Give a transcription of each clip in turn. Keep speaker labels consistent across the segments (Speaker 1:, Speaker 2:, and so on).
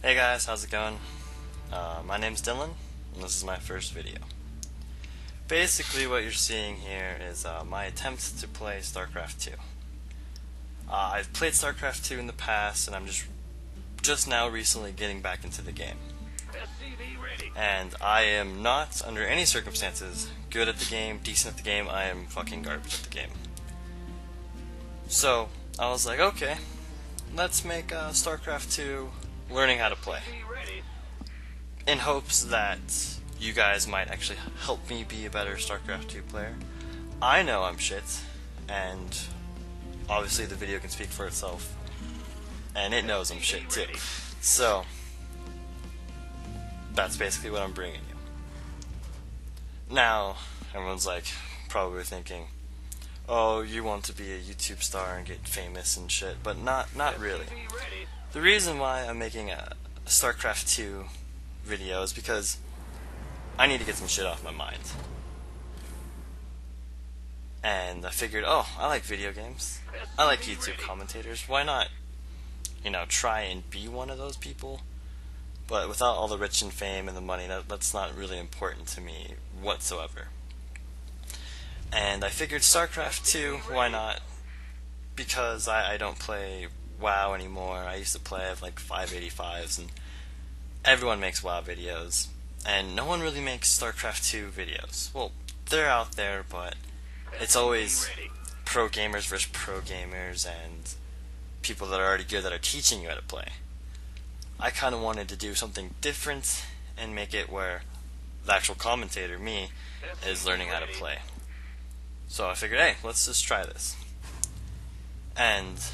Speaker 1: Hey guys, how's it going? My name's Dylan, and this is my first video. Basically what you're seeing here is my attempt to play StarCraft 2. I've played StarCraft 2 in the past, and I'm just now recently getting back into the game. And I am not, under any circumstances, good at the game, decent at the game. I am fucking garbage at the game. So, I was like, okay, let's make StarCraft 2 learning how to play, in hopes that you guys might actually help me be a better StarCraft 2 player. I know I'm shit, and obviously the video can speak for itself, and it knows I'm shit too. So, that's basically what I'm bringing you. Now, everyone's like, probably thinking, oh, you want to be a YouTube star and get famous and shit, but not really. The reason why I'm making a StarCraft 2 video is because I need to get some shit off my mind. And I figured, oh, I like video games. I like YouTube commentators. Why not, try and be one of those people? But without all the rich and fame and the money, that's not really important to me whatsoever. And I figured StarCraft 2, why not? Because I don't play WoW anymore. I used to play at like 585s, and everyone makes WoW videos, and no one really makes StarCraft 2 videos. Well, they're out there, but it's always pro gamers versus pro gamers, and people that are already good that are teaching you how to play. I kind of wanted to do something different and make it where the actual commentator, me, is learning how to play. So I figured, hey, let's just try this. And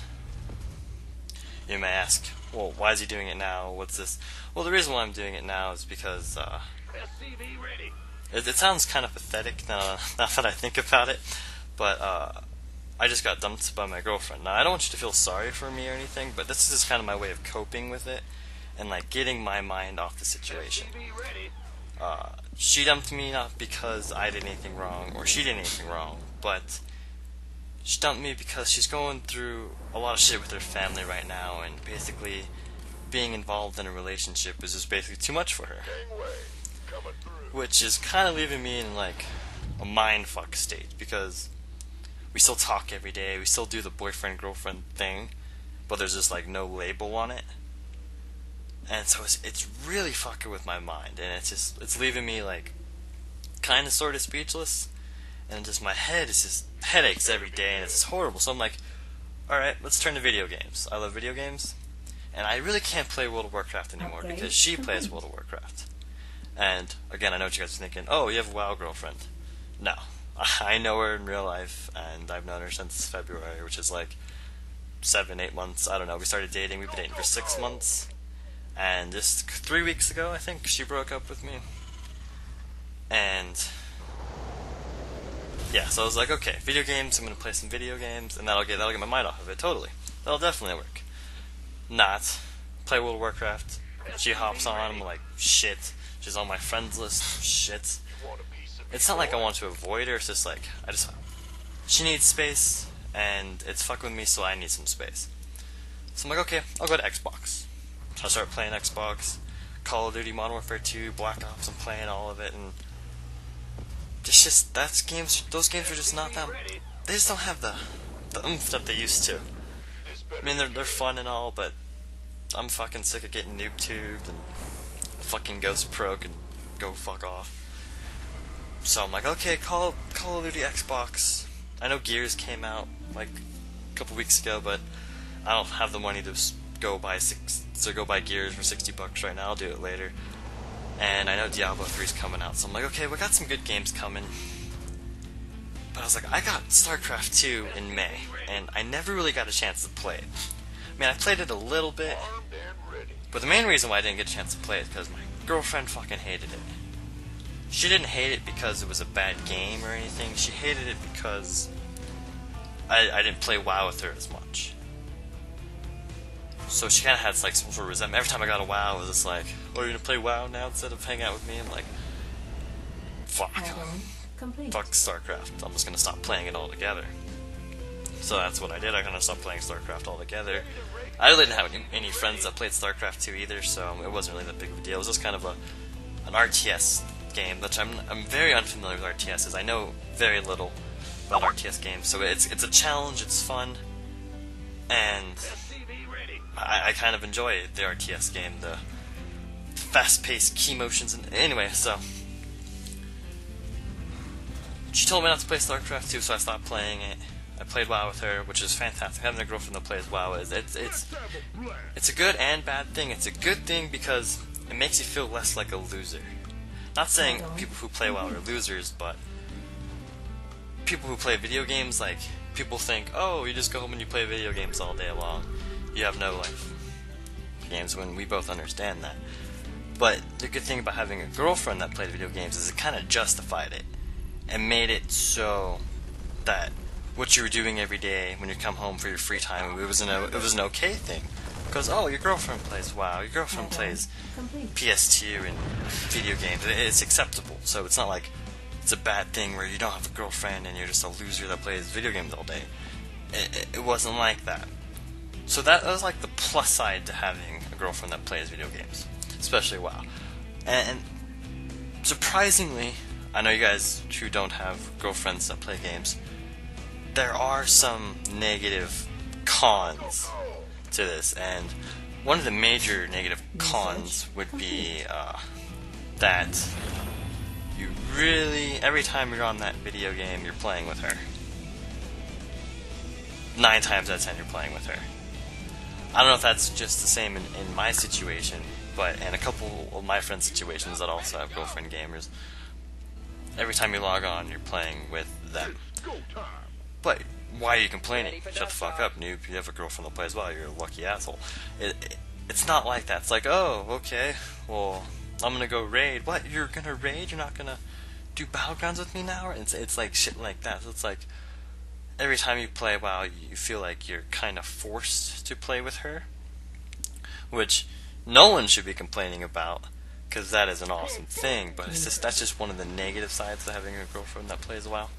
Speaker 1: you may ask, well, why is he doing it now? What's this? Well, the reason why I'm doing it now is because it sounds kind of pathetic now that I think about it, but I just got dumped by my girlfriend. Now, I don't want you to feel sorry for me or anything, but this is just kind of my way of coping with it and like getting my mind off the situation. She dumped me not because I did anything wrong or she did anything wrong, but she dumped me because she's going through a lot of shit with her family right now, and basically being involved in a relationship is just basically too much for her. Which is kind of leaving me in like a mindfuck state, because we still talk every day, we still do the boyfriend-girlfriend thing, but there's just like no label on it. And so it's really fucking with my mind, and it's leaving me like kind of sort of speechless, and just my head is just headaches every day, and it's just horrible. So I'm like, alright, let's turn to video games. I love video games, and I really can't play World of Warcraft anymore because she plays World of Warcraft. And again, I know what you guys are thinking, oh, you have a WoW girlfriend. No, I know her in real life, and I've known her since February, which is like 7-8 months. I don't know, we started dating, we've been dating for 6 months. And just 3 weeks ago, I think, she broke up with me. And yeah, so I was like, okay, video games, I'm gonna play some video games, and that'll get my mind off of it, totally. That'll definitely work. Not play World of Warcraft. She hops on, I'm like, shit. She's on my friends list, shit. It's not like I want to avoid her, it's just like, she needs space, and it's fucking with me, so I need some space. So I'm like, okay, I'll go to Xbox. So I start playing Xbox, Call of Duty, Modern Warfare 2, Black Ops, I'm playing all of it, and it's just, those games are just not that, they just don't have the oomph that they used to. I mean, they're fun and all, but I'm fucking sick of getting noob-tubed, and fucking Ghost Pro can go fuck off. So I'm like, okay, Call of Duty Xbox. I know Gears came out like a couple weeks ago, but I don't have the money to go buy Gears for $60 right now. I'll do it later. And I know Diablo 3 is coming out, so I'm like, okay, we got some good games coming. But I was like, I got StarCraft 2 in May, and I never really got a chance to play it. I mean, I played it a little bit, but the main reason why I didn't get a chance to play it is because my girlfriend fucking hated it. She didn't hate it because it was a bad game or anything. She hated it because I didn't play WoW with her as much. So she kind of had like some sort of resentment. Every time I got a WoW, it was just like, oh, you're gonna play WoW now instead of hang out with me? I'm like, fuck. Fuck StarCraft. I'm just gonna stop playing it altogether. So that's what I did. I kind of stopped playing StarCraft altogether. I really didn't have any friends that played StarCraft 2 either, so it wasn't really that big of a deal. It was just kind of an RTS game, which I'm very unfamiliar with RTSs. I know very little about RTS games, so it's a challenge, it's fun, and I kind of enjoy the RTS game, the fast-paced key motions, and anyway, so she told me not to play StarCraft 2, so I stopped playing it. I played WoW with her, which is fantastic. Having a girlfriend that plays WoW it's a good and bad thing. It's a good thing because it makes you feel less like a loser. Not saying people who play WoW are losers, but people who play video games, like, people think, oh, you just go home and you play video games all day long. You have no life. Games, when we both understand that. But the good thing about having a girlfriend that played video games is it kind of justified it and made it so that what you were doing every day when you come home for your free time, it was an okay thing. Because, oh, your girlfriend plays WoW, your girlfriend plays PS2 and video games. It's acceptable. So it's not like it's a bad thing where you don't have a girlfriend and you're just a loser that plays video games all day. It wasn't like that. So that was like the plus side to having a girlfriend that plays video games, especially WoW. And surprisingly, I know you guys who don't have girlfriends that play games, there are some negative cons to this, and one of the major negative cons would be that you really, every time you're on that video game, you're playing with her. 9 times out of 10 you're playing with her. I don't know if that's just the same in my situation, but in a couple of my friends' situations that also have girlfriend gamers, every time you log on, you're playing with them. But why are you complaining? Shut the fuck up, noob. You have a girlfriend that plays well. You're a lucky asshole. It's not like that. It's like, oh, okay, well, I'm gonna go raid. What? You're gonna raid? You're not gonna do battlegrounds with me now? It's like shit like that. So it's like every time you play WoW, you feel like you're kind of forced to play with her, which no one should be complaining about, because that is an awesome thing. But that's just one of the negative sides of having a girlfriend that plays WoW.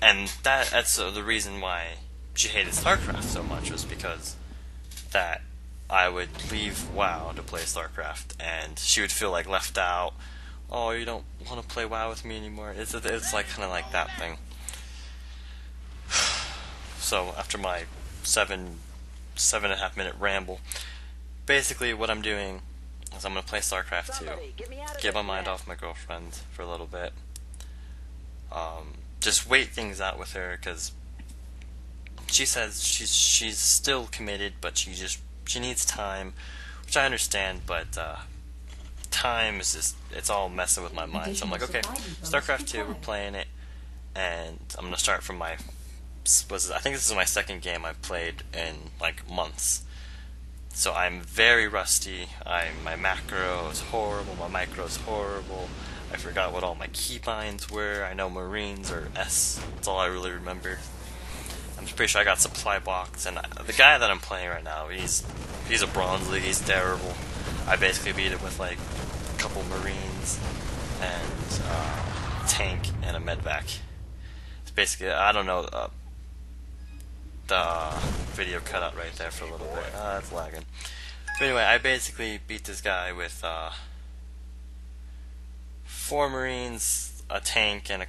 Speaker 1: And that's the reason why she hated StarCraft so much, was because that I would leave WoW to play StarCraft, and she would feel like left out. Oh, you don't want to play WoW with me anymore. It's like kind of like that thing. So after my 7.5 minute ramble, basically what I'm doing is I'm gonna play StarCraft 2, get my mind off my girlfriend for a little bit. Just wait things out with her, because she says she's still committed, but she needs time, which I understand. But time is just, it's all messing with my mind. So I'm like, okay, StarCraft 2, we're playing it, and I'm gonna start from I think this is my second game I've played in like months. So I'm very rusty. My macro is horrible. My micro is horrible. I forgot what all my keybinds were. I know Marines or S. That's all I really remember. I'm pretty sure I got supply box, and the guy that I'm playing right now, he's a bronze league. He's terrible. I basically beat it with like a couple Marines and tank and a medvac. It's basically, I don't know. The video cut out right there for a little bit. It's lagging. But anyway, I basically beat this guy with 4 Marines, a tank, and a